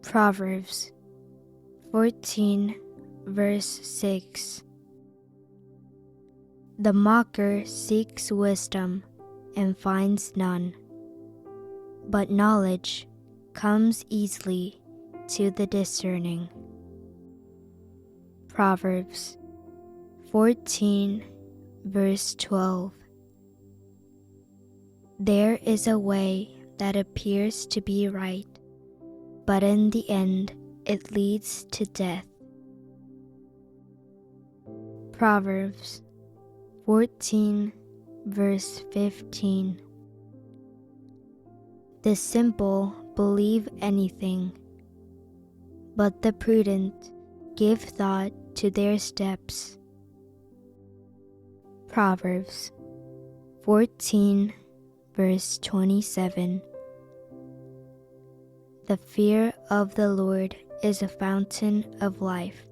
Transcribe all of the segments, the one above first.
Proverbs 14 verse 6. The mocker seeks wisdom and finds none, but knowledge comes easily to the discerning. Proverbs 14 verse 12. There is a way that appears to be right, but in the end it leads to death. Proverbs 14 verse 15. The simple believe anything, but the prudent give thought to their steps. Proverbs 14 verse 27. The fear of the Lord is a fountain of life,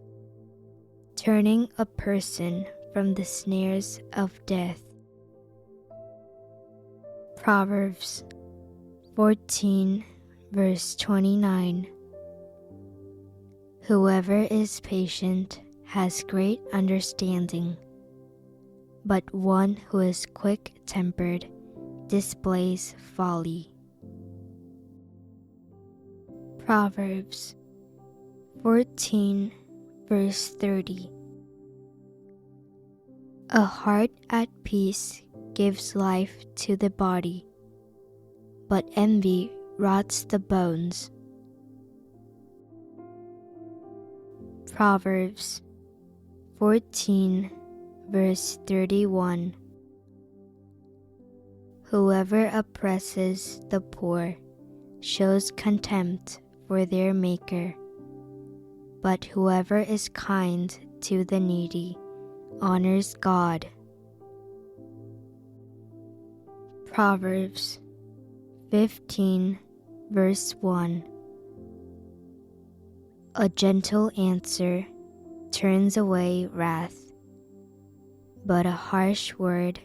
turning a person from the snares of death. Proverbs 14 verse 29. Whoever is patient has great understanding, but one who is quick-tempered displays folly. Proverbs 14 verse 30. A heart at peace gives life to the body, but envy rots the bones. Proverbs 14 verse 31. Whoever oppresses the poor shows contempt for their Maker, but whoever is kind to the needy honors God. Proverbs 15 verse 1. A gentle answer turns away wrath, but a harsh word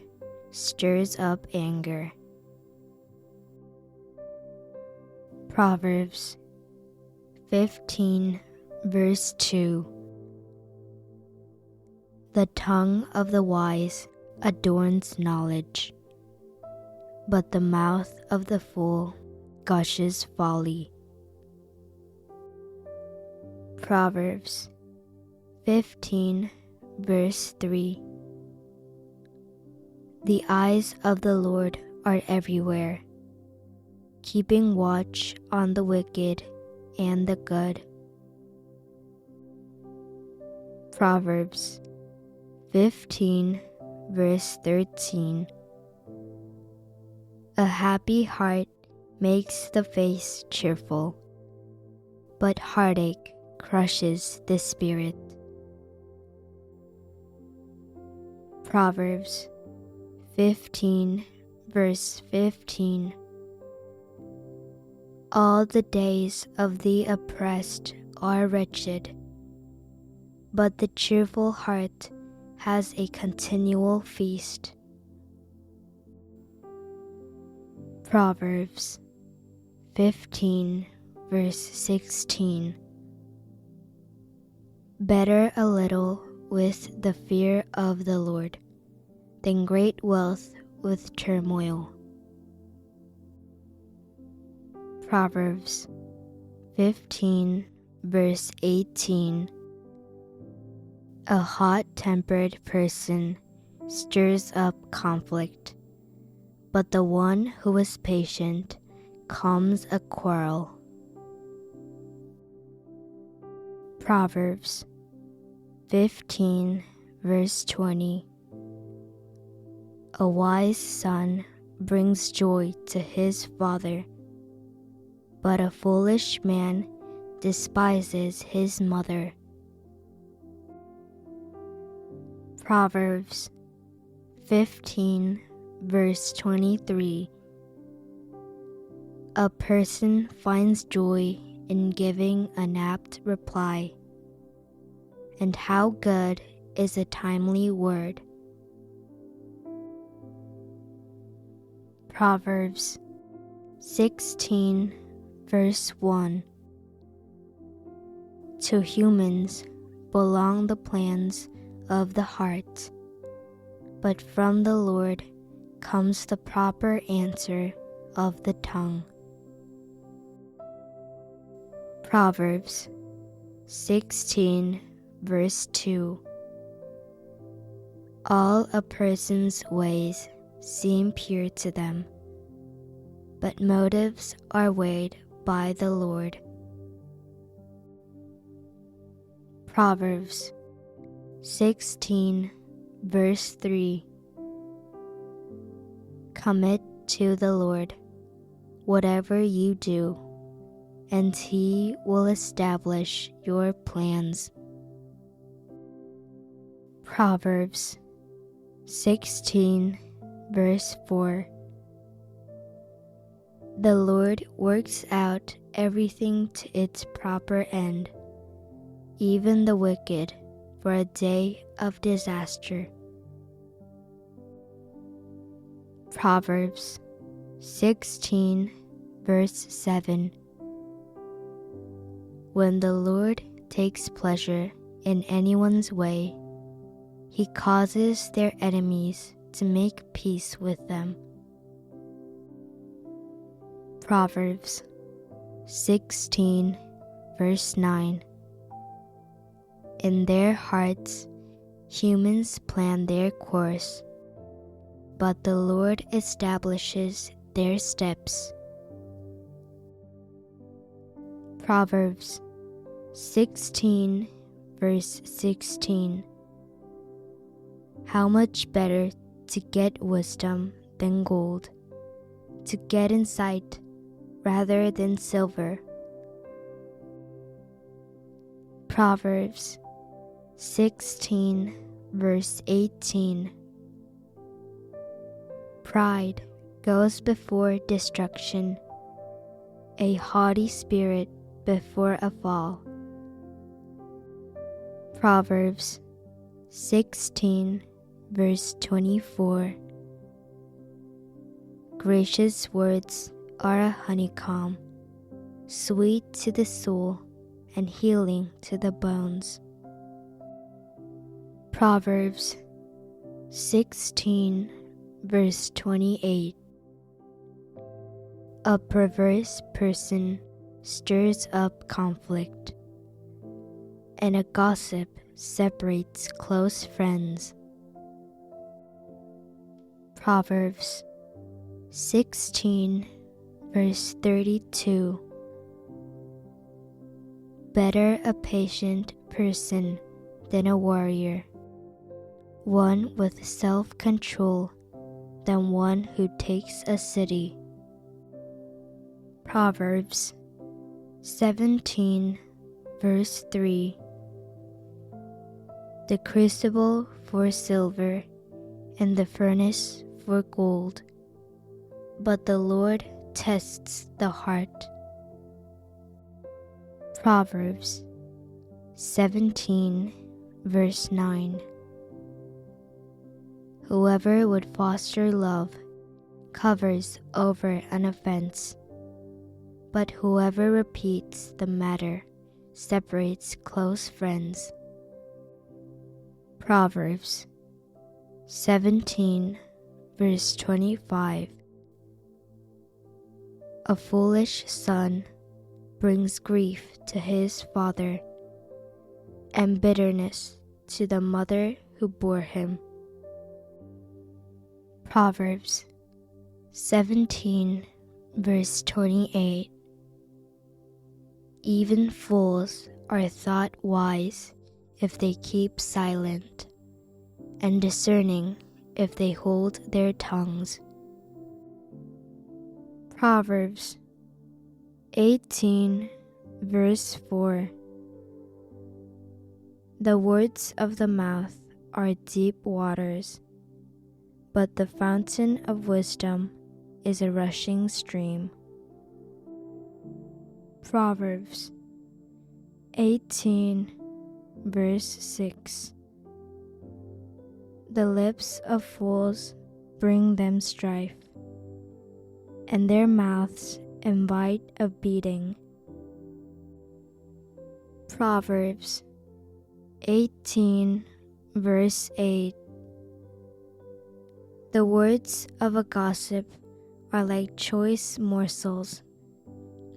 stirs up anger. Proverbs 15 verse 2. The tongue of the wise adorns knowledge, but the mouth of the fool gushes folly. Proverbs 15 verse 3. The eyes of the Lord are everywhere, keeping watch on the wicked and the good. Proverbs 15 verse 13. A happy heart makes the face cheerful, but heartache crushes the spirit. Proverbs 15 verse 15. All the days of the oppressed are wretched, but the cheerful heart has a continual feast. Proverbs 15 verse 16. Better a little with the fear of the Lord than great wealth with turmoil. Proverbs 15 verse 18. A hot-tempered person stirs up conflict, but the one who is patient calms a quarrel. Proverbs 15 verse 20. A wise son brings joy to his father, but a foolish man despises his mother. Proverbs 15 verse 23. A person finds joy in giving an apt reply, and how good is a timely word. Proverbs 16 verse 1. To humans belong the plans of the heart, but from the Lord comes the proper answer of the tongue. Proverbs 16 verse 2. All a person's ways seem pure to them, but motives are weighed by the Lord. Proverbs 16 verse 3. Commit to the Lord whatever you do, and He will establish your plans. Proverbs 16 verse 4. The Lord works out everything to its proper end, even the wicked for a day of disaster. Proverbs 16 verse 7. When the Lord takes pleasure in anyone's way, He causes their enemies to make peace with them. Proverbs 16 verse 9. In their hearts, humans plan their course, but the Lord establishes their steps. Proverbs 16 verse 16. How much better to get wisdom than gold, to get insight rather than silver. Proverbs 16 verse 18. Pride goes before destruction, a haughty spirit before a fall. Proverbs 16 verse 24. Gracious words are a honeycomb, sweet to the soul and healing to the bones. Proverbs 16 verse 28. A perverse person stirs up conflict, and a gossip separates close friends. Proverbs 16 verse 32. Better a patient person than a warrior, one with self-control than one who takes a city. Proverbs 17 verse 3. The crucible for silver and the furnace for gold, but the Lord tests the heart. Proverbs 17 verse 9. Whoever would foster love covers over an offense, but whoever repeats the matter separates close friends. Proverbs 17 verse 25. A foolish son brings grief to his father, and bitterness to the mother who bore him. Proverbs 17 verse 28. Even fools are thought wise if they keep silent, and discerning if they hold their tongues. Proverbs 18 verse 4. The words of the mouth are deep waters, but the fountain of wisdom is a rushing stream. Proverbs 18 verse 6. The lips of fools bring them strife, and their mouths invite a beating. Proverbs 18, verse 8. The words of a gossip are like choice morsels.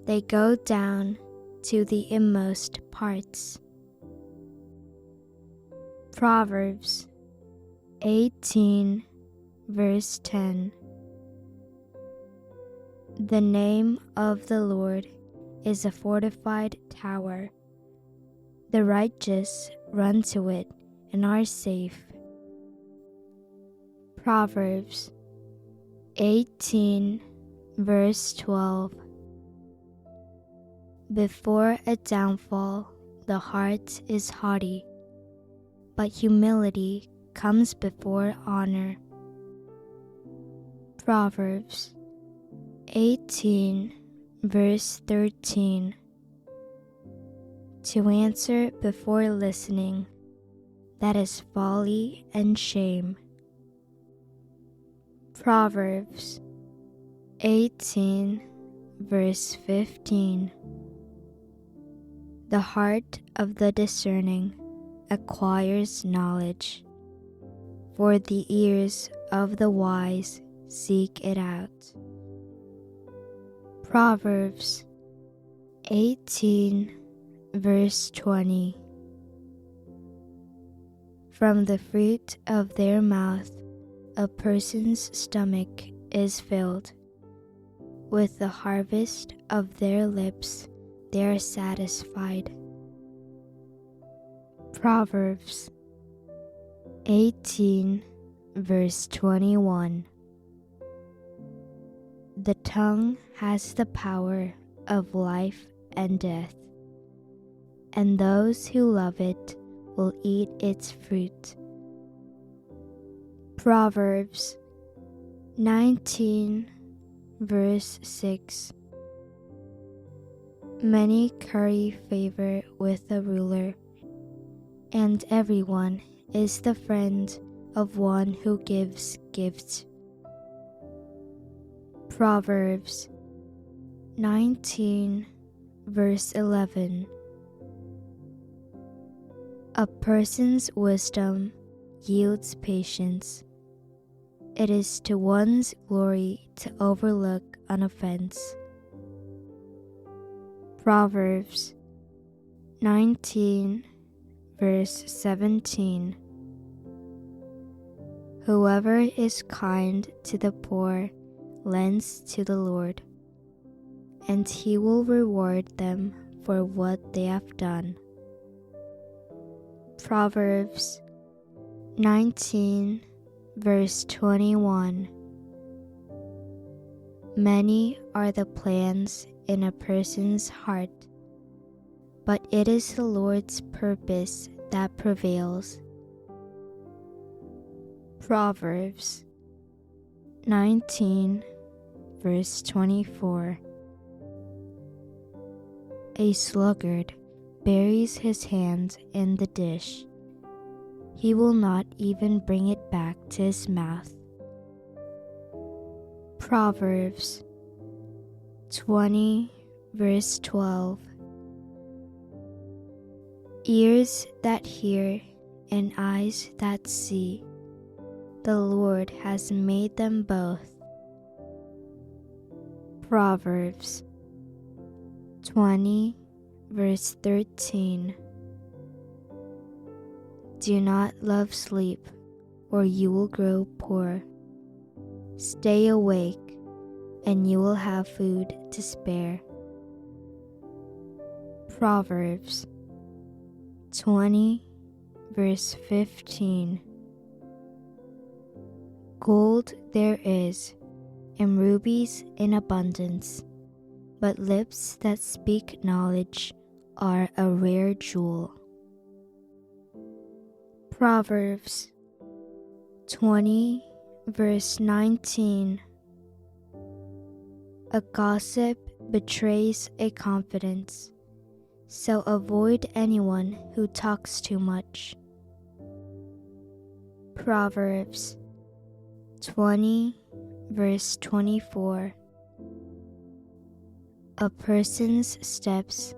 They go down to the inmost parts. Proverbs 18, verse 10. The name of the Lord is a fortified tower. The righteous run to it and are safe. Proverbs 18, verse 12. Before a downfall, the heart is haughty, but humility comes before honor. Proverbs 18, verse 13. To answer before listening, that is folly and shame. Proverbs 18, verse 15. The heart of the discerning acquires knowledge, for the ears of the wise seek it out. Proverbs 18, verse 20. From the fruit of their mouth a person's stomach is filled. With the harvest of their lips they are satisfied. Proverbs 18, verse 21. The tongue has the power of life and death, and those who love it will eat its fruit. Proverbs 19, verse 6. Many curry favor with the ruler, and everyone is the friend of one who gives gifts. Proverbs 19, verse 11. A person's wisdom yields patience. It is to one's glory to overlook an offense. Proverbs 19, verse 17. Whoever is kind to the poor lends to the Lord, and he will reward them for what they have done. Proverbs 19, verse 21. Many are the plans in a person's heart, but it is the Lord's purpose that prevails. Proverbs 19, verse 24. A sluggard buries his hand in the dish. He will not even bring it back to his mouth. Proverbs 20, verse 12. Ears that hear and eyes that see, the Lord has made them both. Proverbs 20, verse 13. Do not love sleep, or you will grow poor. Stay awake, and you will have food to spare. Proverbs 20, verse 15. Gold there is, and rubies in abundance, but lips that speak knowledge are a rare jewel. Proverbs 20, verse 19. A gossip betrays a confidence, so avoid anyone who talks too much. Proverbs 20, verse 24. A person's steps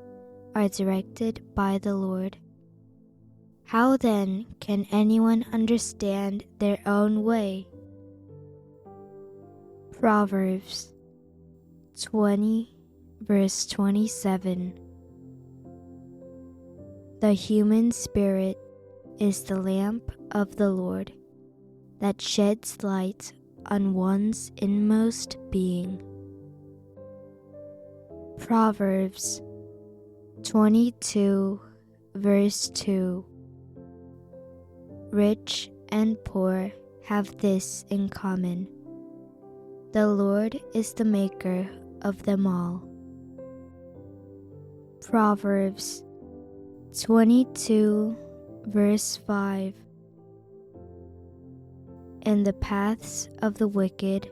are directed by the Lord. How then can anyone understand their own way? Proverbs 20, verse 27. The human spirit is the lamp of the Lord that sheds light on one's inmost being. Proverbs 22, verse 2. Rich and poor have this in common: the Lord is the maker of them all. Proverbs 22, verse 5. In the paths of the wicked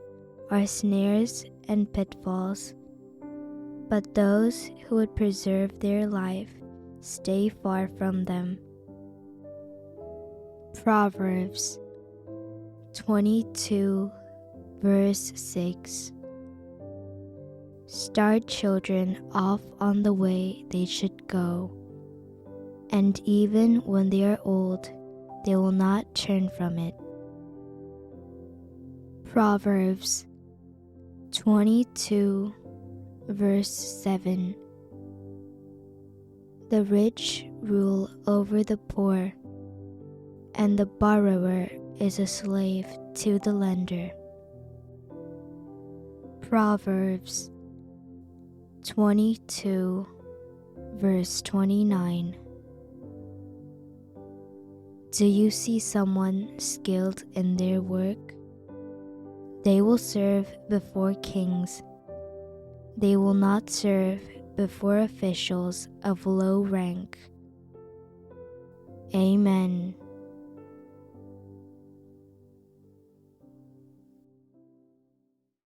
are snares and pitfalls, but those who would preserve their life stay far from them. Proverbs 22, verse 6. Start children off on the way they should go, and even when they are old, they will not turn from it. Proverbs 22, verse 7. The rich rule over the poor, and the borrower is a slave to the lender. Proverbs 22, verse 29. Do you see someone skilled in their work? They will serve before kings. They will not serve before officials of low rank. Amen.